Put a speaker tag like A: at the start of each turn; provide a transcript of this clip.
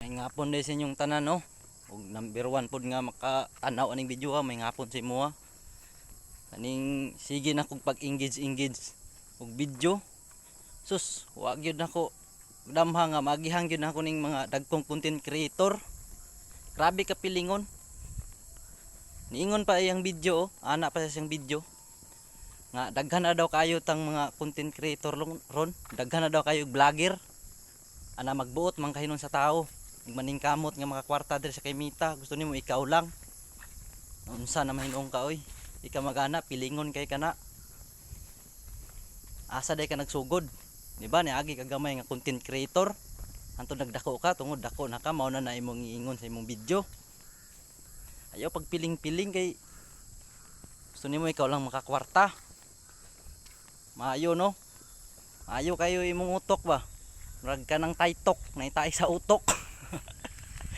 A: May ngapon din sa inyong tanan no. Ug number 1 pod nga makatanaw aning video ha, may ngapon sa imo ha. Kaning sige na kog pag-engage og video. Sus, wa gyud nako damha nga magihang gyud nako ning mga dagkong content creator. Grabe ka pilingon. Niingon pa iyang video, ana pa sa siyang video. Nga daghan na daw kayo tang mga content creator ron, daghan na daw kayo vlogger. Ana magbuot man kahinon sa tao. Maningkamot nga mga kwarta diri sa kay Mita, gusto nimo ikaw lang. Unsa na mahinuong ka oy? Ika magana pilingon kay kana. Asa day ka nagsugod? Di ba niagi ka gamay nga content creator? Anto nagdako ka tungod dako na ka mao na imong iingon sa imong video. Ayaw pagpiling-piling kay gusto nimo ikaw lang makakwarta. Maayo no? Maayo kayo imong utok ba? Murag ka ng taytok, naitay sa utok.